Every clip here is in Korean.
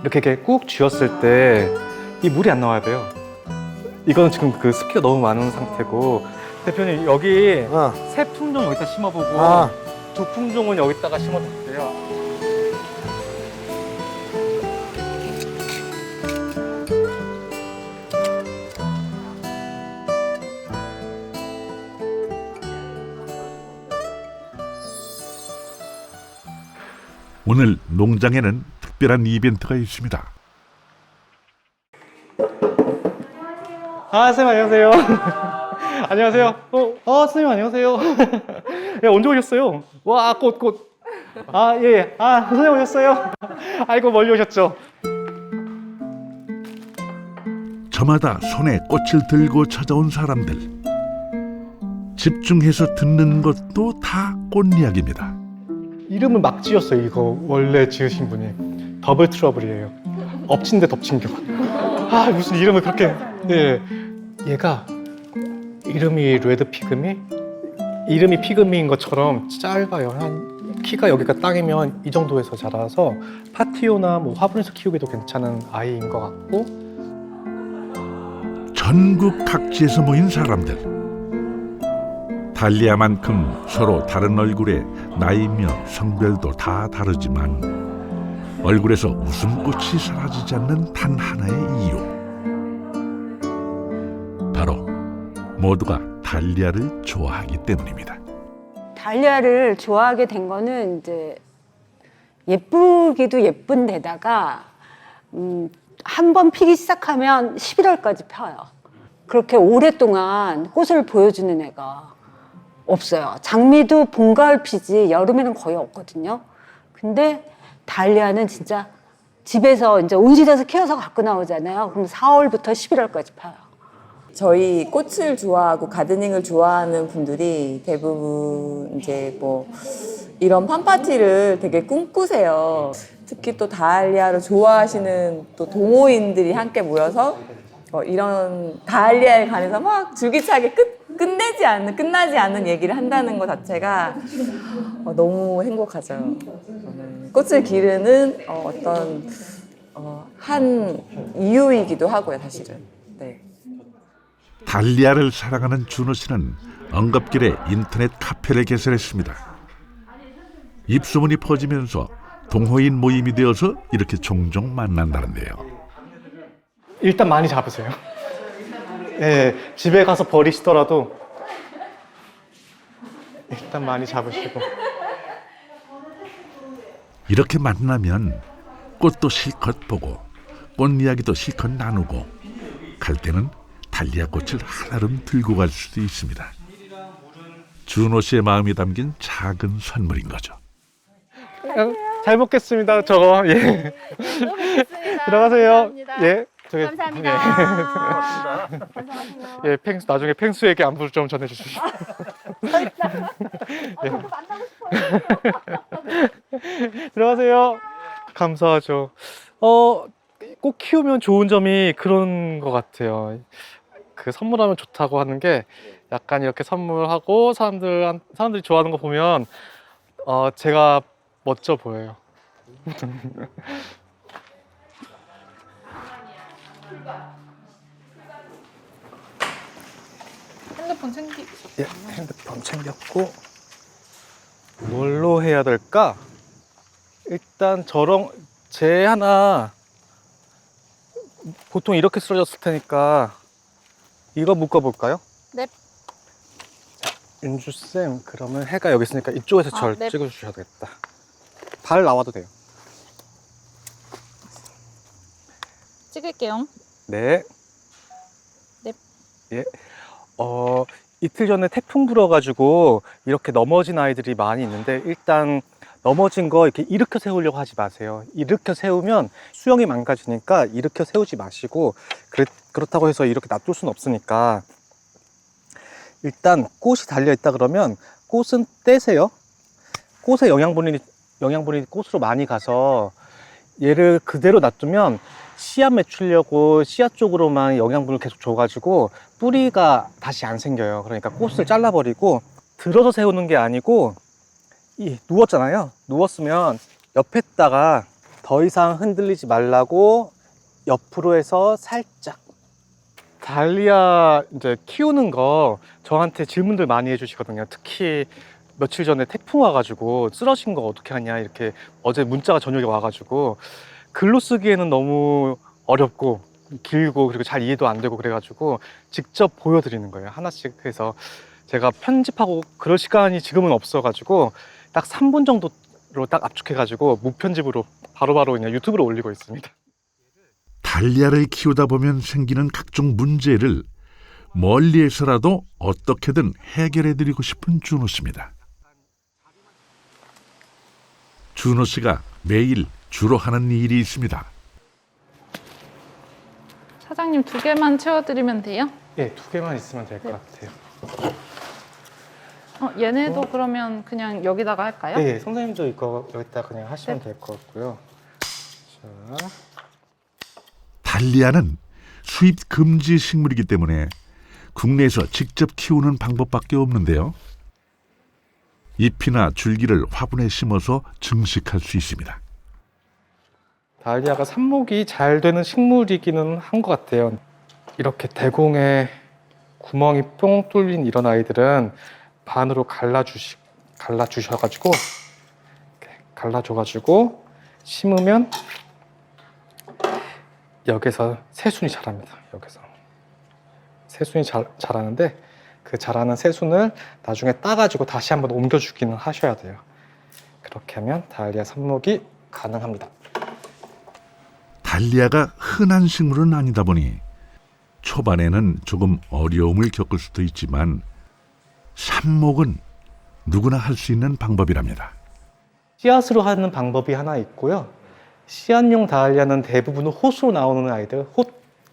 이렇게 꾹 쥐었을 때 이 물이 안 나와야 돼요. 이거는 지금 그 습기가 너무 많은 상태고, 대표님 여기 세 품종 여기다 심어보고 두 품종은 여기다가 심어도 돼요. 오늘 농장에는 특별한 이벤트가 있습니다. 아, 선생님 안녕하세요. 안녕하세요. 선생님 안녕하세요. 예, 언제 오셨어요? 와, 꽃. 아, 예. 아, 선생님 오셨어요? 아이고, 멀리 오셨죠? 저마다 손에 꽃을 들고 찾아온 사람들. 집중해서 듣는 것도 다 꽃 이야기입니다. 이름을 막 지었어요. 이거 원래 지으신 분이. 더블 트러블이에요. 엎친 데 덮친 격. 아, 무슨 이름을 그렇게. 예. 얘가 이름이 레드 피그미? 이름이 피그미인 것처럼 짧아요. 한 키가 여기가 땅이면 이 정도에서 자라서 파티오나 뭐 화분에서 키우기도 괜찮은 아이인 것 같고. 전국 각지에서 모인 사람들. 달리아만큼 서로 다른 얼굴에 나이며 성별도 다 다르지만 얼굴에서 웃음꽃이 사라지지 않는 단 하나의 이유. 바로 모두가 달리아를 좋아하기 때문입니다. 달리아를 좋아하게 된 거는 이제 예쁘기도 예쁜 데다가 한 번 피기 시작하면 11월까지 펴요. 그렇게 오랫동안 꽃을 보여주는 애가 없어요. 장미도 봄, 가을 피지 여름에는 거의 없거든요. 근데 달리아는 진짜 집에서 이제 온실에서 키워서 갖고 나오잖아요. 그럼 4월부터 11월까지 펴요. 저희 꽃을 좋아하고 가드닝을 좋아하는 분들이 대부분 이제 뭐 이런 팜파티를 되게 꿈꾸세요. 특히 또 다알리아를 좋아하시는 또 동호인들이 함께 모여서 이런 다알리아에 관해서 막 줄기차게 끝나지 않는 얘기를 한다는 것 자체가 너무 행복하죠. 꽃을 기르는 어떤 한 이유이기도 하고요, 사실은. 네. 달리아를 사랑하는 준호 씨는 언급길에 인터넷 카페를 개설했습니다. 입소문이 퍼지면서 동호인 모임이 되어서 이렇게 종종 만난다는데요. 일단 많이 잡으세요. 예, 집에 가서 버리시더라도 일단 많이 잡으시고. 이렇게 만나면 꽃도 실컷 보고 꽃 이야기도 실컷 나누고 갈 때는 달리아 꽃을 한아름 들고 갈 수도 있습니다. 준호 씨의 마음이 담긴 작은 선물인 거죠. 잘 먹겠습니다. 저거. 예. 들어가세요. 감사합니다. 예. 감사합니다. 예, 나중에 펭수에게 안부를 좀 전해주시죠. 예. 들어가세요. 감사하죠. 꼭 키우면 좋은 점이 그런 것 같아요. 그 선물하면 좋다고 하는 게 약간 이렇게 선물하고 사람들이 좋아하는 거 보면 제가 멋져 보여요. 핸드폰 챙기셨어요? 예, 핸드폰 챙겼고 뭘로 해야 될까? 일단 제 하나 보통 이렇게 쓰러졌을 테니까 이거 묶어볼까요? 네. 윤주쌤, 그러면 해가 여기 있으니까 이쪽에서 절 네. 찍어주셔야겠다. 발 나와도 돼요. 찍을게요. 네. 네. 예. 이틀 전에 태풍 불어가지고 이렇게 넘어진 아이들이 많이 있는데 일단 넘어진 거 이렇게 일으켜 세우려고 하지 마세요. 일으켜 세우면 수영이 망가지니까 일으켜 세우지 마시고 그렇다고 해서 이렇게 놔둘 수는 없으니까 일단 꽃이 달려있다 그러면 꽃은 떼세요. 꽃에 영양분이 꽃으로 많이 가서 얘를 그대로 놔두면 씨앗 맺히려고 씨앗 쪽으로만 영양분을 계속 줘가지고 뿌리가 다시 안 생겨요. 그러니까 꽃을 잘라버리고 들어서 세우는 게 아니고 누웠잖아요. 누웠으면 옆에다가 더 이상 흔들리지 말라고 옆으로 해서 살짝. 달리아 이제 키우는 거 저한테 질문들 많이 해주시거든요. 특히 며칠 전에 태풍 와가지고 쓰러진 거 어떻게 하냐, 이렇게 어제 문자가 저녁에 와가지고 글로 쓰기에는 너무 어렵고 길고 그리고 잘 이해도 안 되고 그래가지고 직접 보여드리는 거예요. 하나씩 해서. 제가 편집하고 그럴 시간이 지금은 없어가지고 딱 3분 정도로 딱 압축해가지고 무편집으로 바로바로 그냥 유튜브로 올리고 있습니다. 달리아를 키우다 보면 생기는 각종 문제를 멀리에서라도 어떻게든 해결해드리고 싶은 준호 씨입니다. 준호 씨가 매일 주로 하는 일이 있습니다. 사장님 2개만 채워드리면 돼요? 예, 2개만 있으면 될 것 같아요. 얘네도 그러면 그냥 여기다가 할까요? 네, 선생님도 이거 여기다 그냥 하시면 될 것 같고요. 자, 달리아는 수입 금지 식물이기 때문에 국내에서 직접 키우는 방법밖에 없는데요. 잎이나 줄기를 화분에 심어서 증식할 수 있습니다. 달리아가 삽목이 잘 되는 식물이기는 한 것 같아요. 이렇게 대공에 구멍이 뿅 뚫린 이런 아이들은 반으로 갈라주셔가지고 이렇게 갈라줘가지고 심으면 여기서 새순이 자랍니다. 여기서 새순이 자라는데 그 자라는 새순을 나중에 따가지고 다시 한번 옮겨주기는 하셔야 돼요. 그렇게 하면 달리아 삽목이 가능합니다. 달리아가 흔한 식물은 아니다 보니 초반에는 조금 어려움을 겪을 수도 있지만 삽목은 누구나 할 수 있는 방법이랍니다. 씨앗으로 하는 방법이 하나 있고요. 씨앗용 다알리아는 대부분 호수로 나오는 아이들,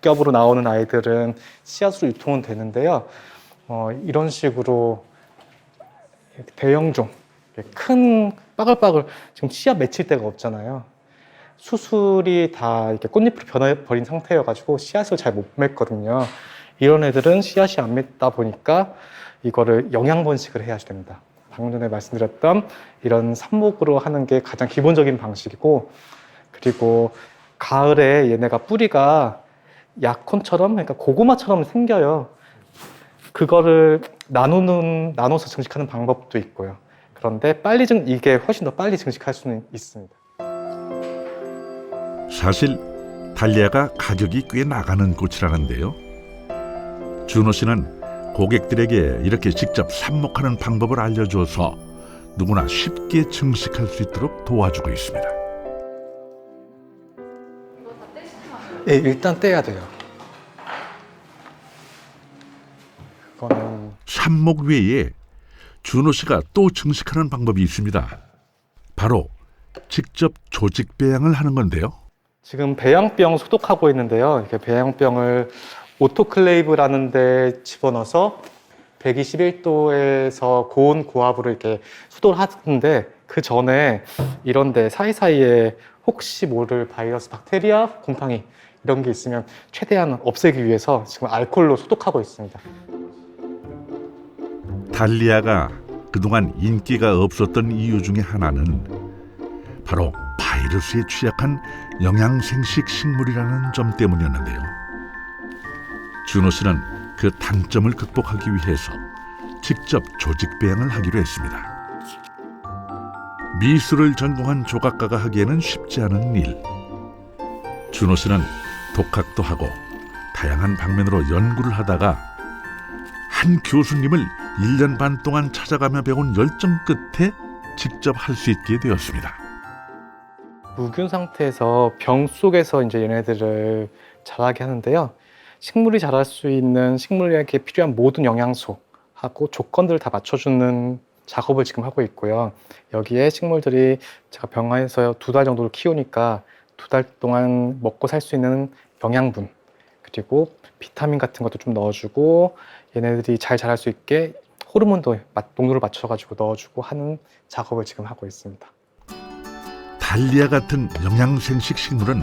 홑겹으로 나오는 아이들은 씨앗으로 유통은 되는데요. 이런 식으로 대형종, 큰 빠글빠글, 지금 씨앗 맺힐 데가 없잖아요. 수술이 다 이렇게 꽃잎으로 변해버린 상태여가지고 씨앗을 잘 못 맺거든요. 이런 애들은 씨앗이 안 맺다 보니까 이거를 영양 번식을 해야 됩니다. 방금 전에 말씀드렸던 이런 삽목으로 하는 게 가장 기본적인 방식이고, 그리고 가을에 얘네가 뿌리가 약혼처럼, 그러니까 고구마처럼 생겨요. 그거를 나눠서 증식하는 방법도 있고요. 그런데 이게 훨씬 더 빨리 증식할 수는 있습니다. 사실 달리아가 가격이 꽤 나가는 꽃이라는데요. 준호 씨는 고객들에게 이렇게 직접 삽목하는 방법을 알려줘서 누구나 쉽게 증식할 수 있도록 도와주고 있습니다. 네, 일단 떼야 돼요. 그거는 삽목 외에 준호 씨가 또 증식하는 방법이 있습니다. 바로 직접 조직 배양을 하는 건데요. 지금 배양병 소독하고 있는데요. 이렇게 배양병을 오토클레이브라는 데 집어넣어서 121도에서 고온 고압으로 이렇게 수도를 하는데, 그 전에 이런 데 사이사이에 혹시 모를 바이러스, 박테리아, 곰팡이 이런 게 있으면 최대한 없애기 위해서 지금 알코올로 소독하고 있습니다. 달리아가 그동안 인기가 없었던 이유 중에 하나는 바로 바이러스에 취약한 영양생식 식물이라는 점 때문이었는데요. 준호 씨는 그 단점을 극복하기 위해서 직접 조직 배양을 하기로 했습니다. 미술을 전공한 조각가가 하기에는 쉽지 않은 일. 준호 씨는 독학도 하고 다양한 방면으로 연구를 하다가 한 교수님을 1년 반 동안 찾아가며 배운 열정 끝에 직접 할 수 있게 되었습니다. 무균 상태에서 병 속에서 이제 얘네들을 자라게 하는데요. 식물이 자랄 수 있는, 식물에게 필요한 모든 영양소하고 조건들을 다 맞춰주는 작업을 지금 하고 있고요. 여기에 식물들이 제가 병원에서 2달 정도를 키우니까 2달 동안 먹고 살 수 있는 영양분, 그리고 비타민 같은 것도 좀 넣어주고, 얘네들이 잘 자랄 수 있게 호르몬도 농도를 맞춰가지고 넣어주고 하는 작업을 지금 하고 있습니다. 달리아 같은 영양생식 식물은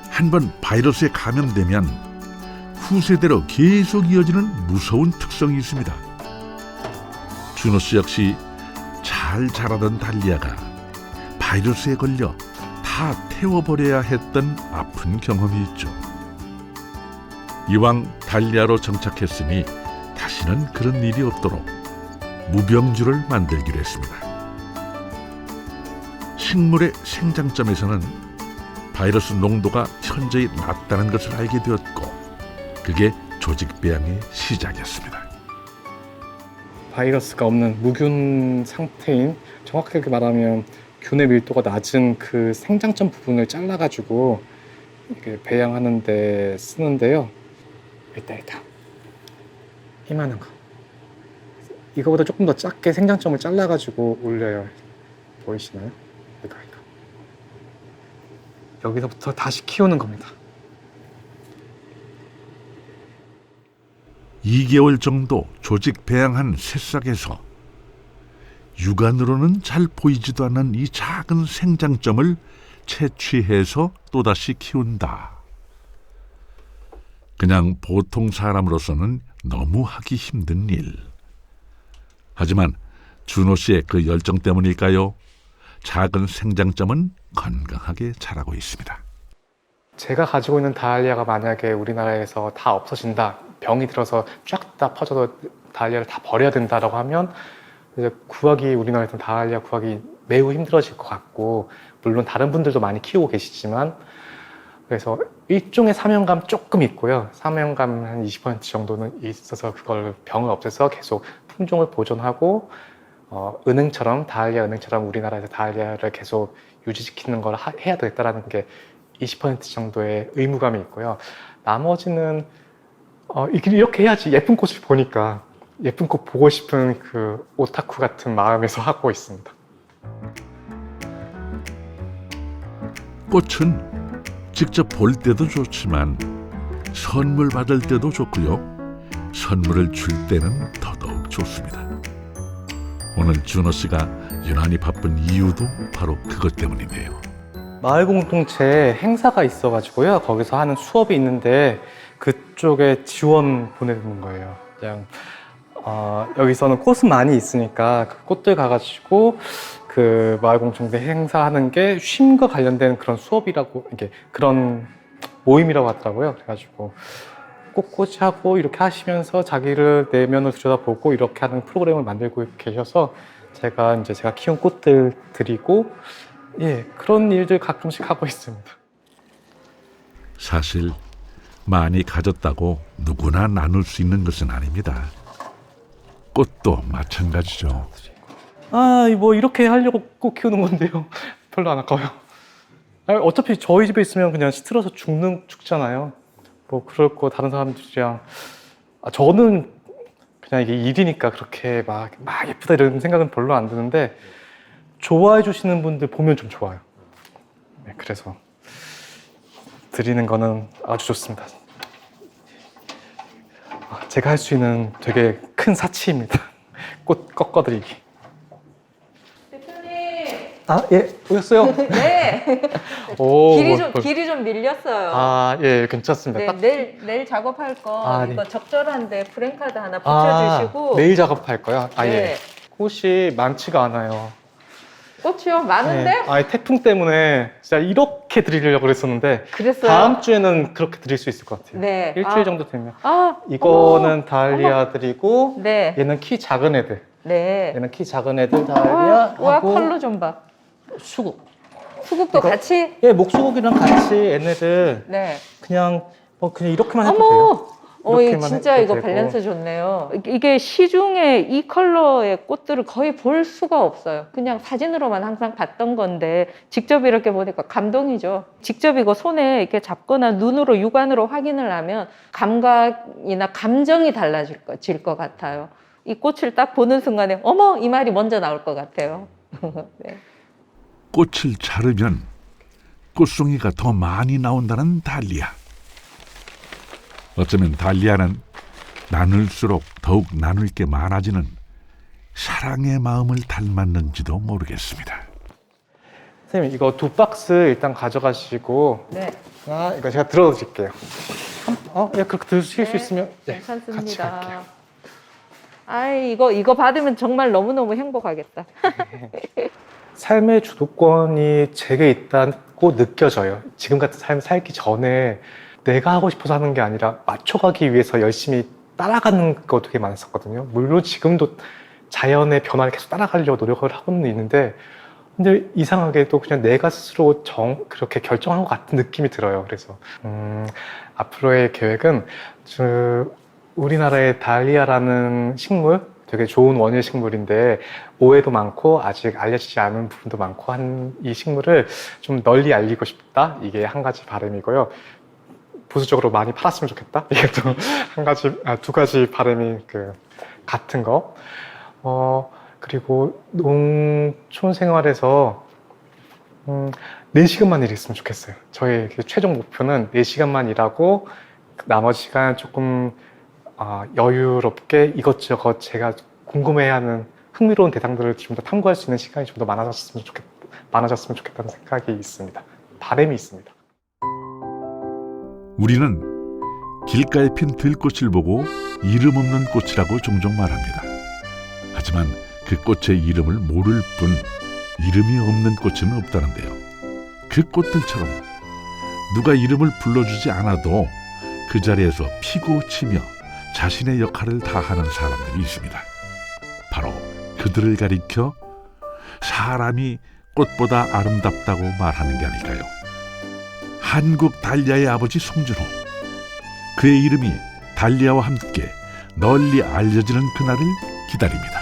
한번 바이러스에 감염되면 후세대로 계속 이어지는 무서운 특성이 있습니다. 준호 씨 역시 잘 자라던 달리아가 바이러스에 걸려 다 태워버려야 했던 아픈 경험이 있죠. 이왕 달리아로 정착했으니 다시는 그런 일이 없도록 무병주를 만들기로 했습니다. 식물의 생장점에서는 바이러스 농도가 현저히 낮다는 것을 알게 되었고, 그게 조직 배양의 시작이었습니다. 바이러스가 없는 무균 상태인, 정확하게 말하면 균의 밀도가 낮은 그 생장점 부분을 잘라가지고 이렇게 배양하는 데 쓰는데요. 일단 이만한 거, 이거보다 조금 더 작게 생장점을 잘라가지고 올려요. 보이시나요? 이거. 여기서부터 다시 키우는 겁니다. 2개월 정도 조직 배양한 새싹에서 육안으로는 잘 보이지도 않는 이 작은 생장점을 채취해서 또다시 키운다. 그냥 보통 사람으로서는 너무 하기 힘든 일. 하지만 준호 씨의 그 열정 때문일까요? 작은 생장점은 건강하게 자라고 있습니다. 제가 가지고 있는 다알리아가 만약에 우리나라에서 다 없어진다, 병이 들어서 쫙 다 퍼져서 다알리아를 다 버려야 된다라고 하면 이제 우리나라에서 다알리아 구하기 매우 힘들어질 것 같고, 물론 다른 분들도 많이 키우고 계시지만, 그래서 일종의 사명감 조금 있고요. 사명감 한 20% 정도는 있어서 그걸 병을 없애서 계속 품종을 보존하고, 은행처럼, 다알리아 은행처럼 우리나라에서 다알리아를 계속 유지시키는 걸 해야 되겠다라는 게 20% 정도의 의무감이 있고요. 나머지는 이렇게 해야지 예쁜 꽃을 보니까 예쁜 꽃 보고 싶은 그 오타쿠 같은 마음에서 하고 있습니다. 꽃은 직접 볼 때도 좋지만 선물 받을 때도 좋고요. 선물을 줄 때는 더더욱 좋습니다. 오늘 준호 씨가 유난히 바쁜 이유도 바로 그것 때문인데요. 마을 공동체 행사가 있어가지고요. 거기서 하는 수업이 있는데 그쪽에 지원 보내는 거예요. 그냥 여기서는 꽃은 많이 있으니까 그 꽃들 가가지고 그 마을 공동체 행사하는 게 쉼과 관련된 그런 수업이라고, 이게 그런 모임이라고 하더라고요. 그래가지고 꽃꽂이 하고 이렇게 하시면서 자기를 내면을 들여다보고 이렇게 하는 프로그램을 만들고 계셔서 제가 키운 꽃들 드리고, 예, 그런 일들 가끔씩 하고 있습니다. 사실 많이 가졌다고 누구나 나눌 수 있는 것은 아닙니다. 꽃도 마찬가지죠. 뭐 이렇게 하려고 꽃 키우는 건데요. 별로 안 아까워요. 어차피 저희 집에 있으면 그냥 시들어서 죽잖아요. 뭐 그럴 거 다른 사람들이랑. 저는 그냥 이게 일이니까 그렇게 막 예쁘다 이런 생각은 별로 안 드는데, 좋아해 주시는 분들 보면 좀 좋아요. 네, 그래서 드리는 거는 아주 좋습니다. 제가 할 수 있는 되게 큰 사치입니다. 꽃 꺾어드리기. 대표님. 예, 오셨어요? 네. 오, 길이 좀 밀렸어요. 예, 괜찮습니다. 네, 내일 작업할 거 네. 이거 적절한데 프랭카드 하나 붙여주시고. 내일 작업할 거요? 네. 예. 꽃이 많지가 않아요. 꽃이요? 많은데? 네. 태풍 때문에 진짜 이렇게 드리려고 그랬었는데, 그랬어요? 다음 주에는 그렇게 드릴 수 있을 것 같아요. 네. 일주일 정도 되면. 어머. 이거는 다알리아 드리고, 네. 얘는 키 작은 애들. 네. 얘는 키 작은 애들 다알리아 와, 하고 컬러 좀 봐. 수국. 수국도 이거- 같이? 예, 목수국이랑 같이 얘네들 네. 그냥 이렇게만 해도 돼요. 어머! 이 이렇게만 진짜 해도 이거 되고. 밸런스 좋네요. 이게 시중에 이 컬러의 꽃들을 거의 볼 수가 없어요. 그냥 사진으로만 항상 봤던 건데 직접 이렇게 보니까 감동이죠. 직접 이거 손에 이렇게 잡거나 눈으로 육안으로 확인을 하면 감각이나 감정이 달라질 것 같아요. 이 꽃을 딱 보는 순간에 어머! 이 말이 먼저 나올 것 같아요. 네. 꽃을 자르면 꽃송이가 더 많이 나온다는 달리아. 어쩌면 달리아는 나눌수록 더욱 나눌 게 많아지는 사랑의 마음을 닮았는지도 모르겠습니다. 선생님, 이거 2박스 일단 가져가시고, 네. 이거 제가 들어드릴게요. 예, 그렇게 드실 수 네, 있으면 같이 괜찮습니다. 갈게요. 아이, 이거 받으면 정말 너무너무 행복하겠다. 삶의 주도권이 제게 있다고 같고 느껴져요. 지금 같은 삶을 살기 전에 내가 하고 싶어서 하는 게 아니라 맞춰가기 위해서 열심히 따라가는 거 되게 많았었거든요. 물론 지금도 자연의 변화를 계속 따라가려고 노력을 하고는 있는데, 근데 이상하게도 그냥 내가 스스로 그렇게 결정한 것 같은 느낌이 들어요. 그래서 앞으로의 계획은 우리나라의 달리아라는 식물, 되게 좋은 원예 식물인데 오해도 많고 아직 알려지지 않은 부분도 많고 한 이 식물을 좀 널리 알리고 싶다. 이게 한 가지 바람이고요. 부수적으로 많이 팔았으면 좋겠다. 이게 또 두 가지 바람이 같은 거. 그리고 농촌 생활에서 4시간만 일했으면 좋겠어요. 저의 최종 목표는 4시간만 일하고 나머지 시간 조금 여유롭게 이것저것 제가 궁금해하는 흥미로운 대상들을 좀 더 탐구할 수 있는 시간이 좀 더 많아졌으면 좋겠다는 생각이 있습니다. 바람이 있습니다. 우리는 길가에 핀 들꽃을 보고 이름 없는 꽃이라고 종종 말합니다. 하지만 그 꽃의 이름을 모를 뿐 이름이 없는 꽃은 없다는데요. 그 꽃들처럼 누가 이름을 불러주지 않아도 그 자리에서 피고 치며 자신의 역할을 다하는 사람들이 있습니다. 바로 그들을 가리켜 사람이 꽃보다 아름답다고 말하는 게 아닐까요? 한국 달리아의 아버지 송준호, 그의 이름이 달리아와 함께 널리 알려지는 그날을 기다립니다.